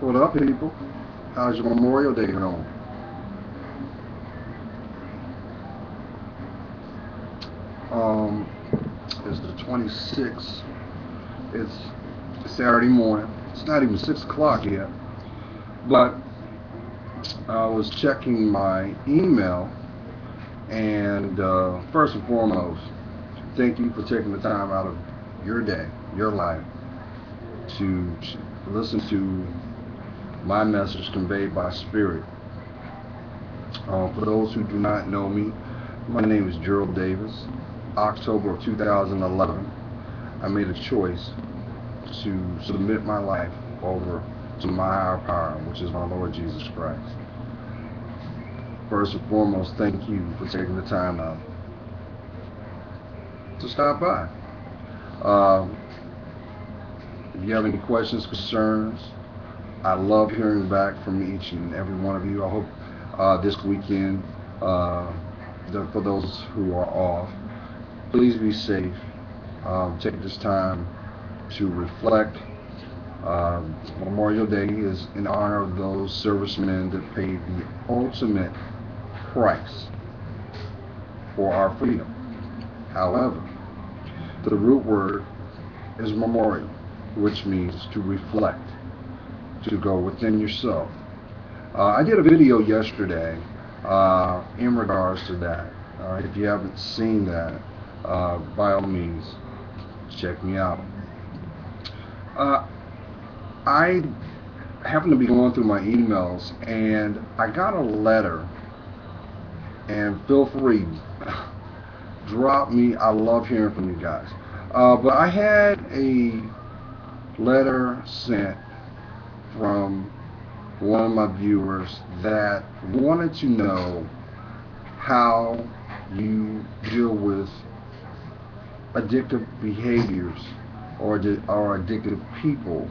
What up, people? How's your Memorial Day going? Um, it's the 26th. It's Saturday morning. It's not even 6 o'clock yet. But I was checking my email, and first and foremost, thank you for taking the time out of your day, your life, to listen to my message conveyed by Spirit. For those who do not know me, my name is Gerald Davis. October of 2011, I made a choice to submit my life over to my higher power, which is my Lord Jesus Christ. First and foremost, thank you for taking the time out to stop by. Um, if you have any questions, concerns, I love hearing back from each and every one of you. I hope this weekend, for those who are off, please be safe. Take this time to reflect. Memorial Day is in honor of those servicemen that paid the ultimate price for our freedom. However, the root word is memorial, which means to reflect, to go within yourself. I did a video yesterday in regards to that. If you haven't seen that, by all means, check me out. I happened to be going through my emails, and I got a letter, and feel free, drop me. I love hearing from you guys. But I had a letter sent from one of my viewers that wanted to know how you deal with addictive behaviors or addictive people,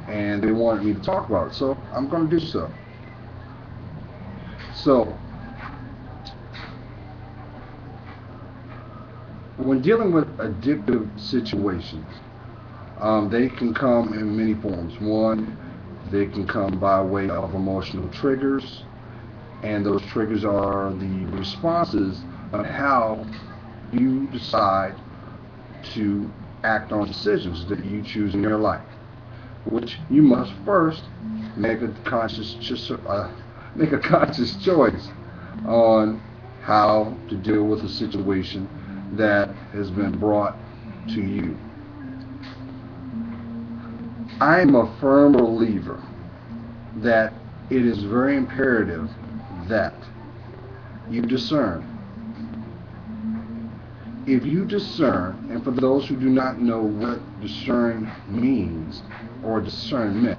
and they wanted me to talk about it, so I'm going to do so. So, when dealing with addictive situations, they can come in many forms. One, they can come by way of emotional triggers, and those triggers are the responses on how you decide to act on decisions that you choose in your life, which you must first make a conscious choice on how to deal with a situation that has been brought to you. I am a firm believer that it is very imperative that you discern. If you discern, and for those who do not know what discern means or discernment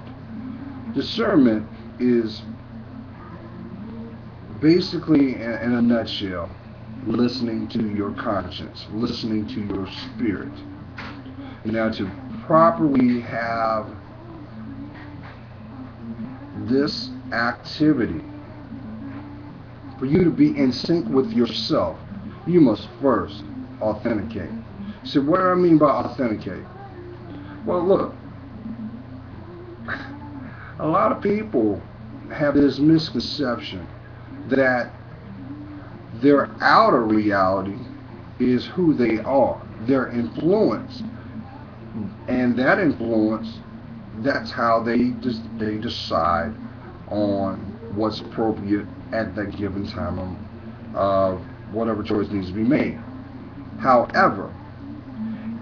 is basically, in a nutshell, listening to your conscience, listening to your spirit. Now, to properly have this activity, for you to be in sync with yourself, you must first authenticate. So what do I mean by authenticate? Well, look, a lot of people have this misconception that their outer reality is who they are, their influence, and that influence, that's how they decide on what's appropriate at that given time of whatever choice needs to be made. However,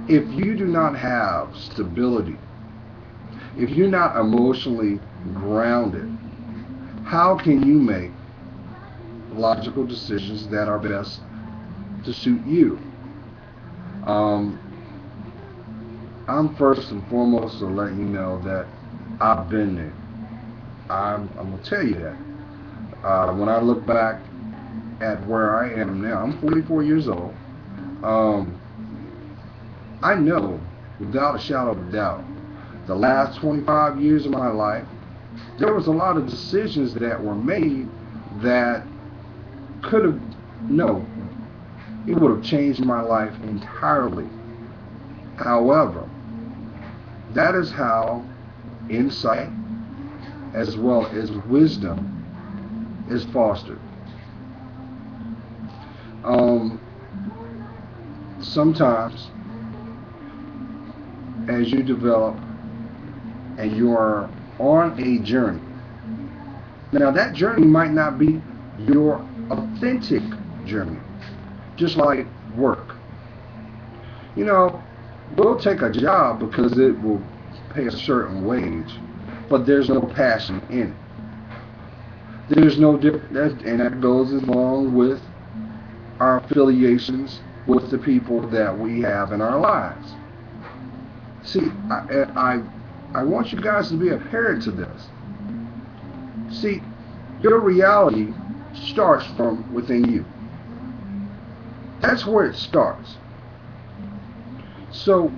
if you do not have stability, if you're not emotionally grounded, how can you make logical decisions that are best to suit you? I'm first and foremost to let you know that I've been there. I'm going to tell you that. When I look back at where I am now, I'm 44 years old. I know without a shadow of a doubt, the last 25 years of my life, there was a lot of decisions that were made that could have, no, it would have changed my life entirely. However, that is how insight as well as wisdom is fostered. Sometimes, as you develop and you are on a journey, now that journey might not be your authentic journey, just like work. You know, we'll take a job because it will pay a certain wage, but there's no passion in it. There's no different, and that goes along with our affiliations with the people that we have in our lives. See, I want you guys to be adherent to this. See, your reality starts from within you. That's where it starts. So,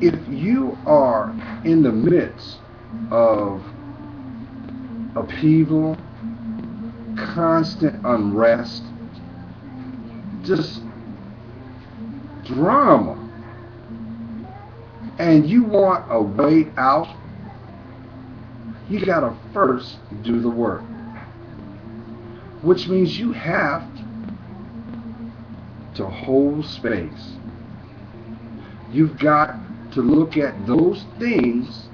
if you are in the midst of upheaval, constant unrest, just drama, and you want a way out, you gotta first do the work, which means you have to hold space. You've got to look at those things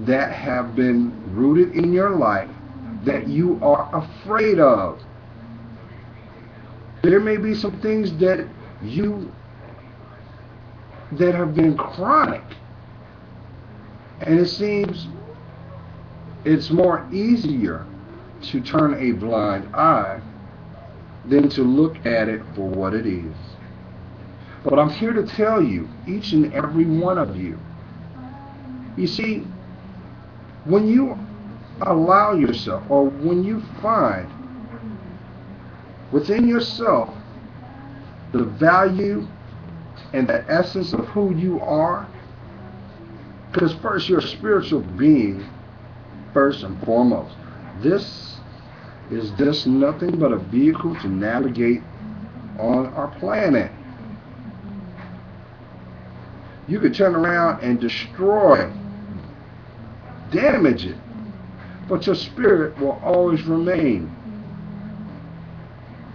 that have been rooted in your life that you are afraid of. There may be some things that have been chronic, and it seems it's more easier to turn a blind eye than to look at it for what it is. But I'm here to tell you, each and every one of you, you see, when you allow yourself, or when you find within yourself the value and the essence of who you are, because first you're a spiritual being, first and foremost. This is just nothing but a vehicle to navigate on our planet. You could turn around and destroy, damage it, but your spirit will always remain.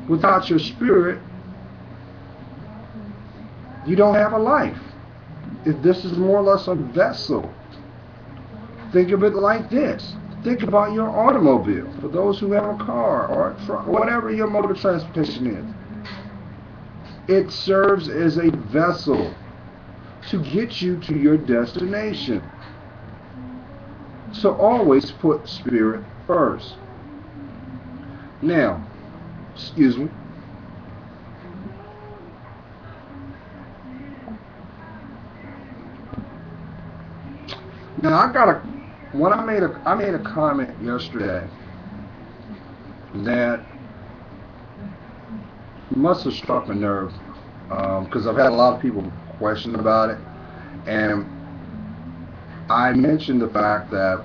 Without your spirit, you don't have a life. If this is more or less a vessel, think of it like this. Think about your automobile, for those who have a car or a truck, whatever your mode of transportation is. It serves as a vessel to get you to your destination. So always put spirit first. Now, excuse me. Now I made a comment yesterday that must have struck a nerve, because I've had a lot of people question about it, and I mentioned the fact that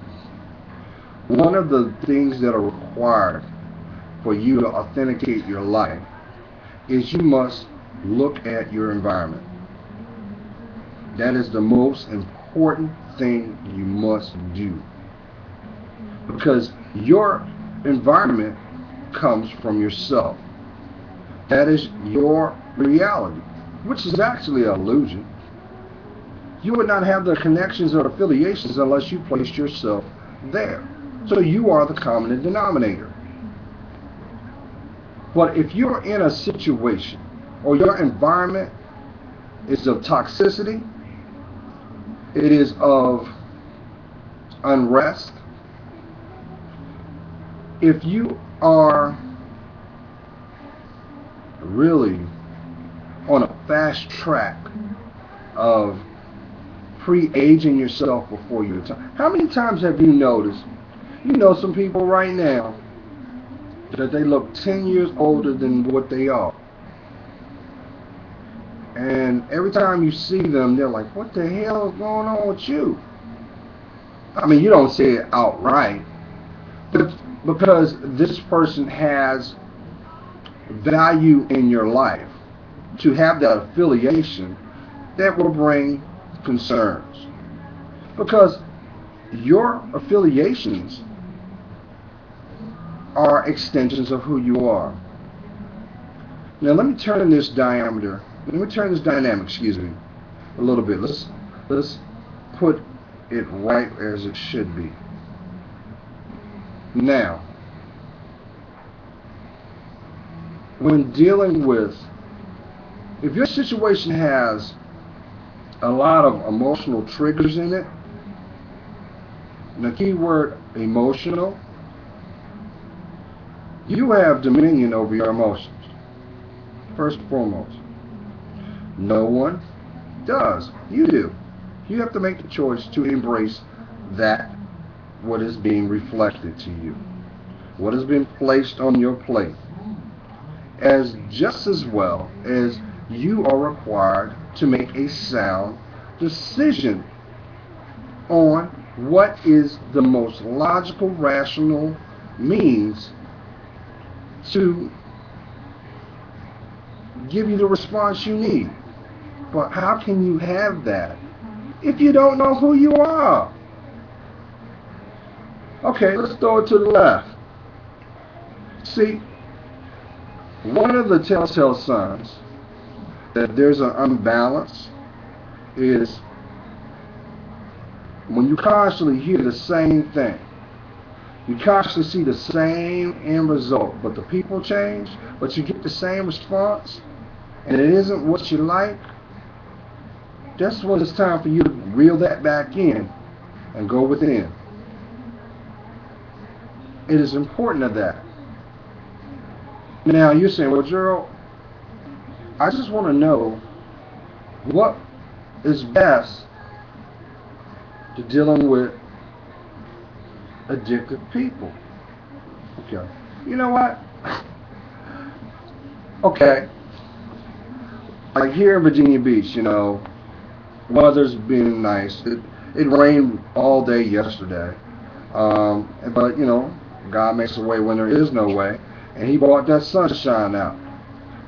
one of the things that are required for you to authenticate your life is you must look at your environment. That is the most important thing you must do, because your environment comes from yourself. That is your reality, which is actually an illusion. You would not have the connections or affiliations unless you placed yourself there. So you are the common denominator. But if you're in a situation or your environment is of toxicity, it is of unrest, if you are really on a fast track of pre-aging yourself before your time. How many times have you noticed, you know some people right now, that they look 10 years older than what they are? And every time you see them, they're like, what the hell is going on with you? I mean, you don't say it outright, but because this person has value in your life, to have that affiliation, that will bring concerns. Because Your affiliations are extensions of who you are. Now let me turn this dynamic, a little bit. Let's put it right as it should be. Now, when dealing with, if your situation has a lot of emotional triggers in it, and the key word emotional, you have dominion over your emotions. First and foremost, no one does. You do. You have to make the choice to embrace that, what is being reflected to you, what has been placed on your plate, as just as well as you are required to make a sound decision on what is the most logical, rational means to give you the response you need. But how can you have that if you don't know who you are? Okay, let's throw it to the left. See, one of the telltale signs that there's an unbalance is when you constantly hear the same thing. You constantly see the same end result, but the people change, but you get the same response, and it isn't what you like. That's when it's time for you to reel that back in and go within. It is important of that. Now you're saying, well, Gerald, I just want to know what is best to dealing with addictive people. Okay. You know what? Okay. Like here in Virginia Beach, weather's been nice. It rained all day yesterday. But, God makes a way when there is no way. And he brought that sunshine out.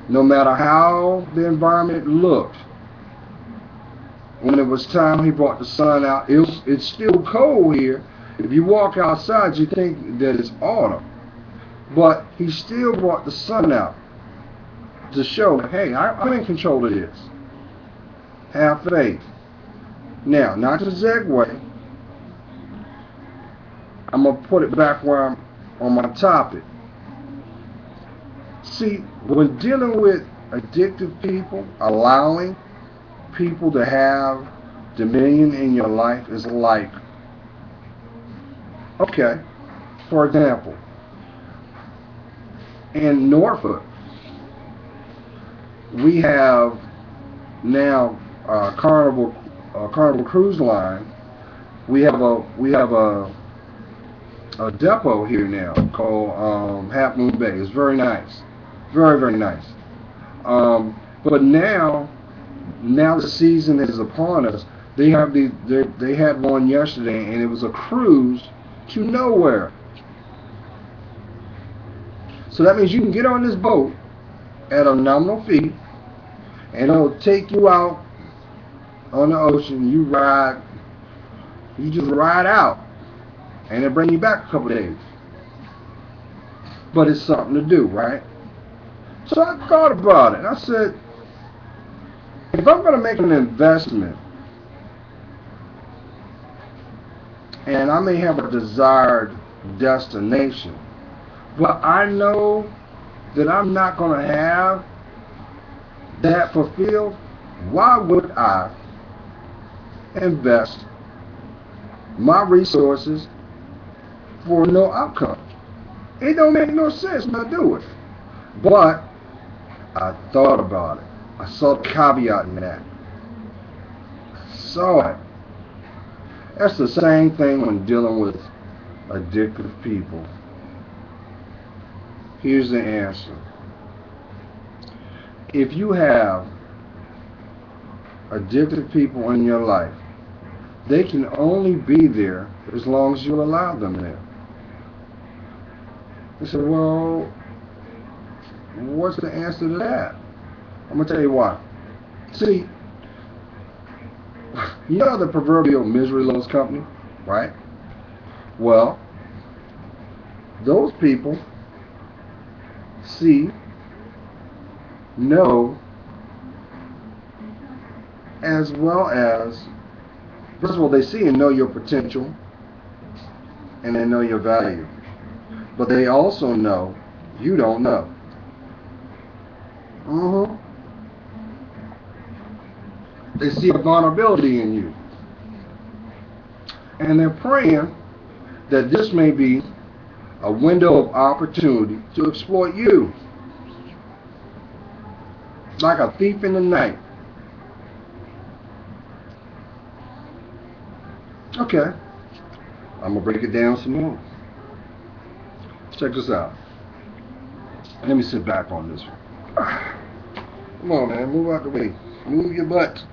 No matter how the environment looked, when it was time, he brought the sun out. It's still cold here. If you walk outside, you think that it's autumn. But he still brought the sun out to show, hey, I'm in control of this. Have faith. Now, not to segue, I'm going to put it back where I'm on my topic. See, when dealing with addictive people, allowing people to have dominion in your life is like, okay, for example, in Norfolk, we have now Carnival Cruise Line. We have a depot here now called Half Moon Bay. It's very nice, very, very nice. But now the season is upon us. They had one yesterday, and it was a cruise to nowhere. So that means you can get on this boat at a nominal fee, and it'll take you out on the ocean. You just ride out, and it'll bring you back a couple days. But it's something to do, right? So I thought about it. I said, if I'm going to make an investment, and I may have a desired destination, but I know that I'm not going to have that fulfilled, why would I invest my resources for no outcome? It don't make no sense to do it. But I thought about it. I saw the caveat in that. I saw it. That's the same thing when dealing with addictive people. Here's the answer. If you have addictive people in your life, they can only be there as long as you allow them there. I said, well, what's the answer to that? I'm going to tell you why. See, you know the proverbial misery loves company, right? Well, those people see, know, as well as, first of all, they see and know your potential, and they know your value. But they also know you don't know. They see a vulnerability in you. And they're praying that this may be a window of opportunity to exploit you. Like a thief in the night. Okay. I'm going to break it down some more. Check this out. Let me sit back on this one. Come on, man. Move out the way. Move your butt.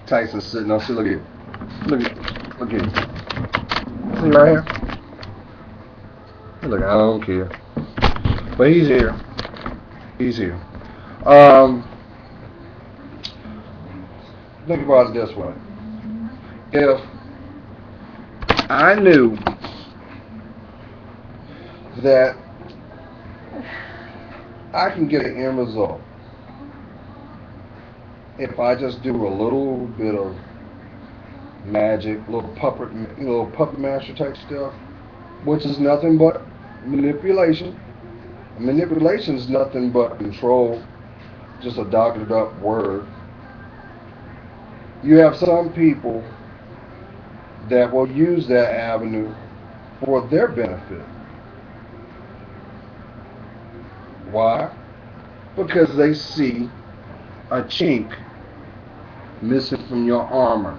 Tyson's sitting up. See, look at it. Look at it. Look at it. See right here? Hey, look, I don't care. But he's here. He's here. Think about it this way. If I knew that I can get an end result if I just do a little bit of magic, little puppet master type stuff, which is nothing but manipulation. Manipulation is nothing but control, just a doctored up word. You have some people that will use that avenue for their benefit. Why? Because they see a chink missing from your armor.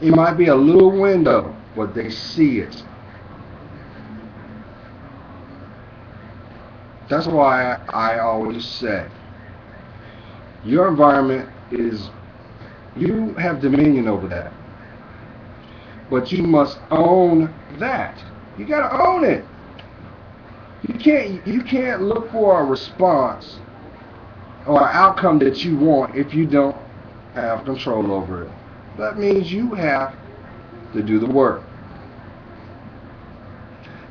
It might be a little window, but they see it. That's why I always say, your environment is, you have dominion over that. But you must own that. You gotta own it. You can't look for a response or an outcome that you want if you don't have control over it. That means you have to do the work.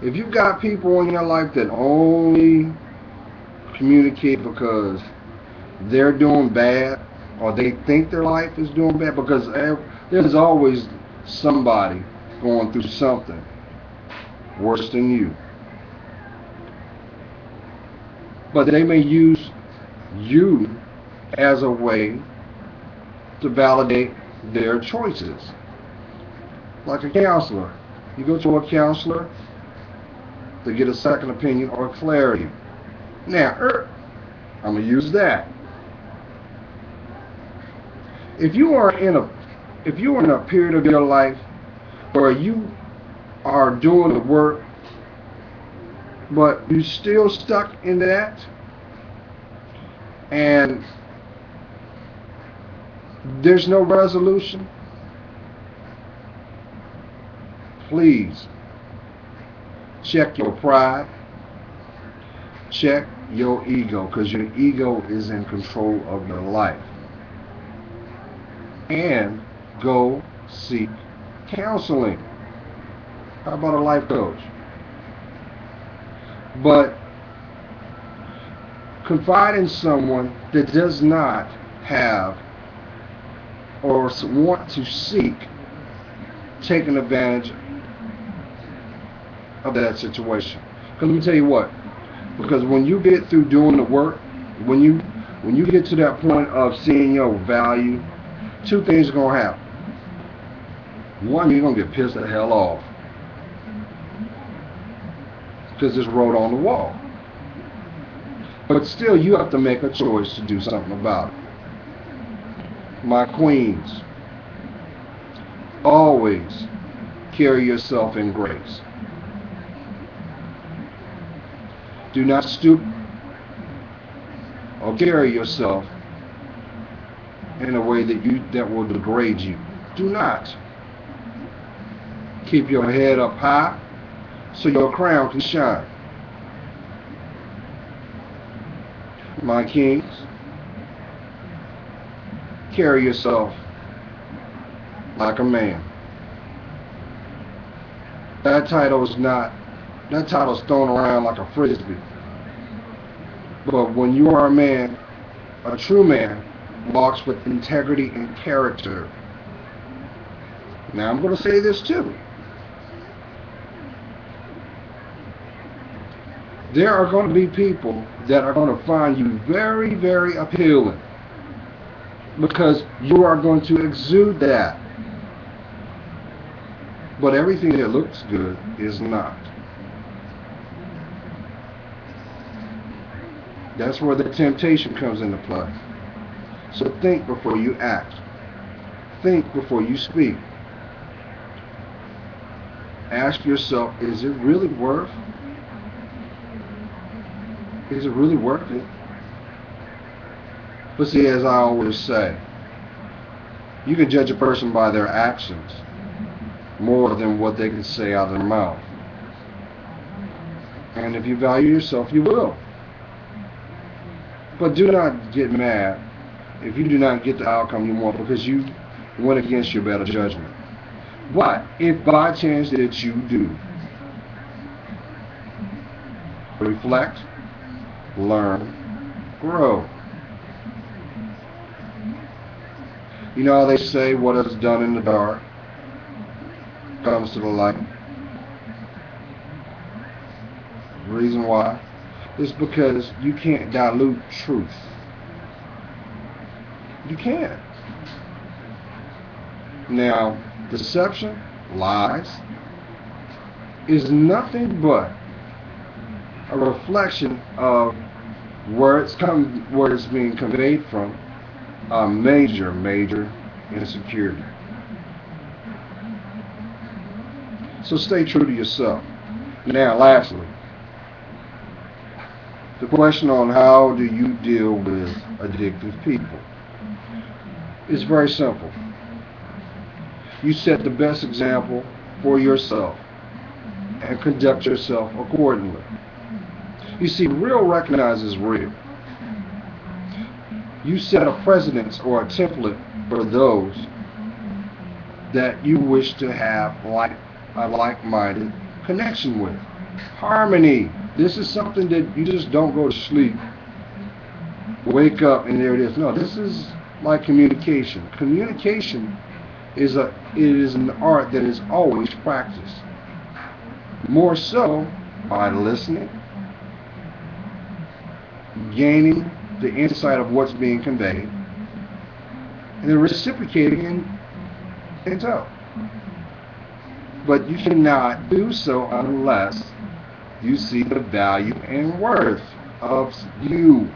If you've got people in your life that only communicate because they're doing bad, or they think their life is doing bad, because there's always somebody going through something worse than you. But they may use you as a way to validate their choices. Like a counselor. You go to a counselor to get a second opinion or clarity. Now, I'm going to use that. If you are in a period of your life where you are doing the work, but you're still stuck in that, and there's no resolution, please check your pride, check your ego, because your ego is in control of your life. And go seek counseling. How about a life coach? But confide in someone that does not have or want to seek taking advantage of that situation. Because let me tell you what, because when you get through doing the work, when you get to that point of seeing your value, two things are going to happen. One, you're going to get pissed the hell off because it's wrote on the wall. But still, you have to make a choice to do something about it. My queens, always carry yourself in grace. Do not stoop or carry yourself in a way that will degrade you. Do not. Keep your head up high so your crown can shine. My kings, carry yourself like a man. That title is not, that title is thrown around like a frisbee. But when you are a man, a true man, walks with integrity and character. Now I'm going to say this too. There are going to be people that are going to find you very, very appealing because you are going to exude that. But everything that looks good is not. That's where the temptation comes into play. So think before you act. Think before you speak. Ask yourself, is it really worth? Is it really worth it? But see, as I always say, you can judge a person by their actions more than what they can say out of their mouth. And if you value yourself, you will. But do not get mad if you do not get the outcome you want because you went against your better judgment. But if by chance that you do, reflect, learn, grow. You know how they say what is done in the dark comes to the light? The reason why is because you can't dilute truth. You can't. Now, deception, lies, is nothing but a reflection of where it's being conveyed from a major insecurity. So stay true to yourself. Now, lastly, the question on how do you deal with addictive people is very simple. You set the best example for yourself and conduct yourself accordingly. You see, real recognizes real. You set a precedence or a template for those that you wish to have a like-minded connection with. Harmony. This is something that you just don't go to sleep, wake up, and there it is. No, this is like communication. Communication is an art that is always practiced. More so by listening, gaining the insight of what's being conveyed, and then reciprocating in turn. But you cannot do so unless you see the value and worth of you.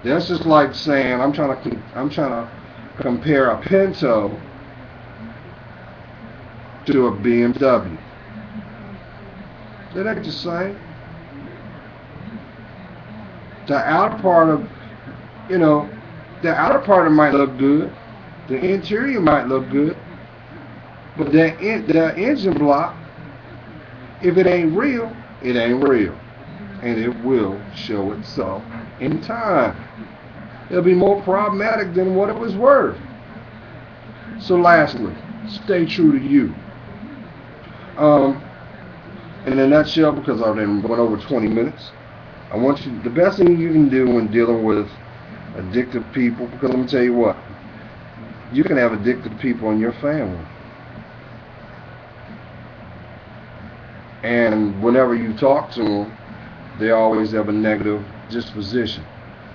That's just like saying I'm trying to compare a Pinto to a BMW. That ain't the same. The outer part of, the outer part of it might look good. The interior might look good. But the engine block, if it ain't real, it ain't real. And it will show itself in time. It'll be more problematic than what it was worth. So lastly, stay true to you. In a nutshell, because I've been going over 20 minutes, I want you, the best thing you can do when dealing with addictive people, because let me tell you what, you can have addictive people in your family. And whenever you talk to them, they always have a negative disposition.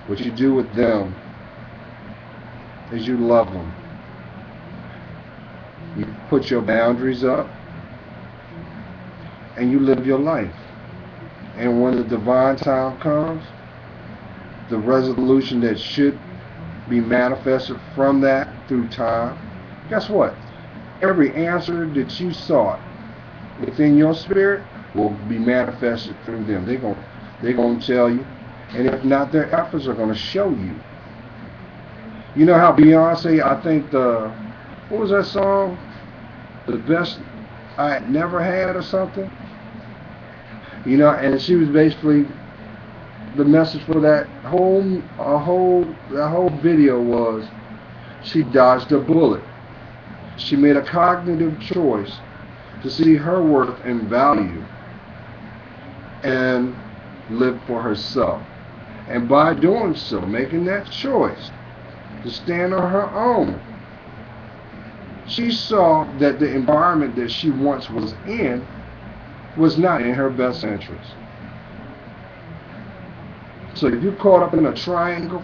What you do with them is you love them. You put your boundaries up and you live your life. And when the divine time comes, the resolution that should be manifested from that through time, guess what? Every answer that you sought within your spirit will be manifested through them. They're going to tell you, and if not, their efforts are going to show you. You know how Beyonce, I think what was that song? The best I had never had or something? And she was basically, the message for that whole video was she dodged a bullet. She made a cognitive choice to see her worth and value and live for herself. And by doing so, making that choice to stand on her own, she saw that the environment that she once was in was not in her best interest. So if you're caught up in a triangle,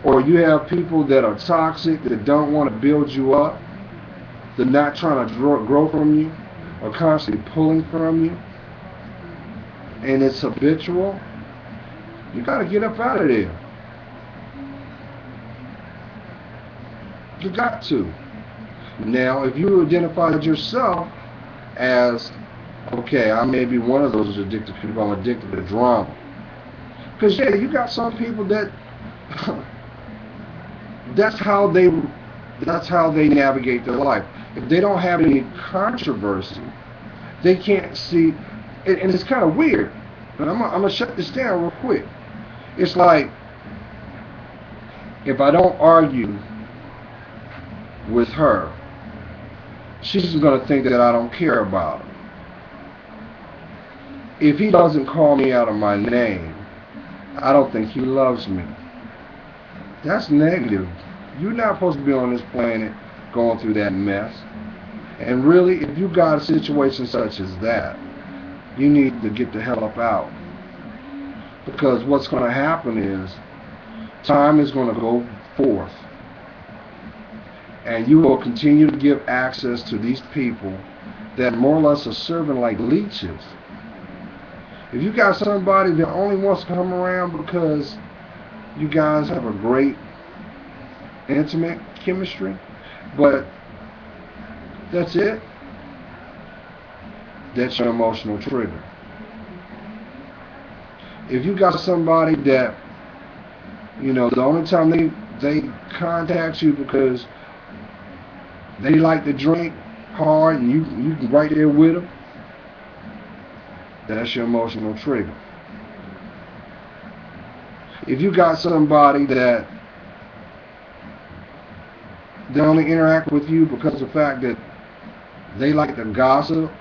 or you have people that are toxic, that don't want to build you up, they're not trying to grow from you, or constantly pulling from you, and it's habitual, you got to get up out of there. You got to. Now, if you identified yourself as, okay, I may be one of those addicted people, I'm addicted to drama. Because, yeah, you got some people that that's how they navigate their life. If they don't have any controversy, they can't see, and it's kind of weird, but I'm going to shut this down real quick. It's like, if I don't argue with her, she's going to think that I don't care about her. If he doesn't call me out of my name, I don't think he loves me. That's negative. You're not supposed to be on this planet going through that mess. And really, if you got a situation such as that, you need to get the hell up out. Because what's going to happen is, time is going to go forth. And you will continue to give access to these people that more or less are serving like leeches. If you got somebody that only wants to come around because you guys have a great intimate chemistry, but that's it, that's your emotional trigger. If you got somebody that, you know, the only time they contact you because they like to drink hard and you right there with them, that's your emotional trigger. If you got somebody that they only interact with you because of the fact that they like to gossip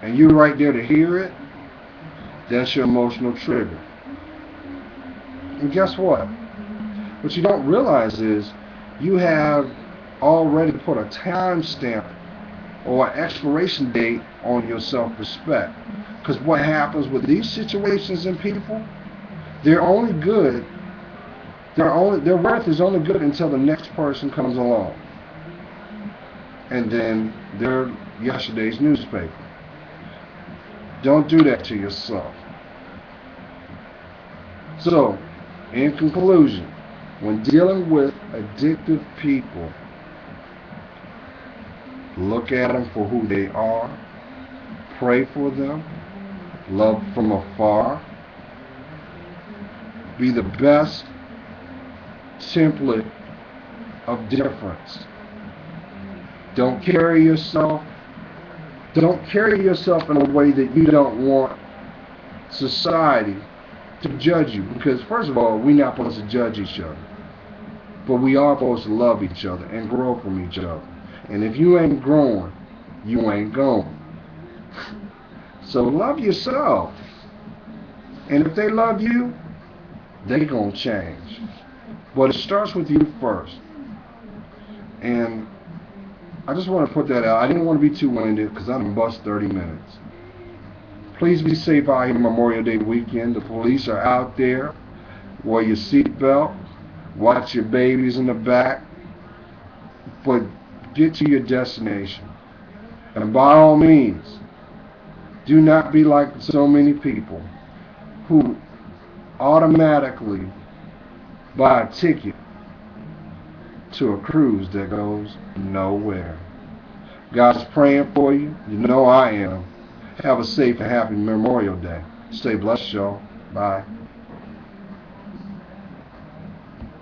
and you're right there to hear it, that's your emotional trigger. And guess what? What you don't realize is you have already put a time stamp or an expiration date on your self-respect. Because what happens with these situations and people, they're only good, their worth is only good until the next person comes along. And then they're yesterday's newspaper. Don't do that to yourself. So, in conclusion, when dealing with addictive people, look at them for who they are, pray for them, love from afar, be the best template of difference. Don't carry yourself in a way that you don't want society to judge you, because first of all, we're not supposed to judge each other, but we are supposed to love each other and grow from each other. And if you ain't growing, you ain't going. So love yourself. And if they love you, they gonna change. But it starts with you first. And I just want to put that out. I didn't want to be too winded because I done bust 30 minutes. Please be safe out here Memorial Day weekend. The police are out there. Wear your seatbelt. Watch your babies in the back. But get to your destination. And by all means, do not be like so many people who automatically buy a ticket to a cruise that goes nowhere. God's praying for you. You know I am. Have a safe and happy Memorial Day. Stay blessed, y'all. Bye.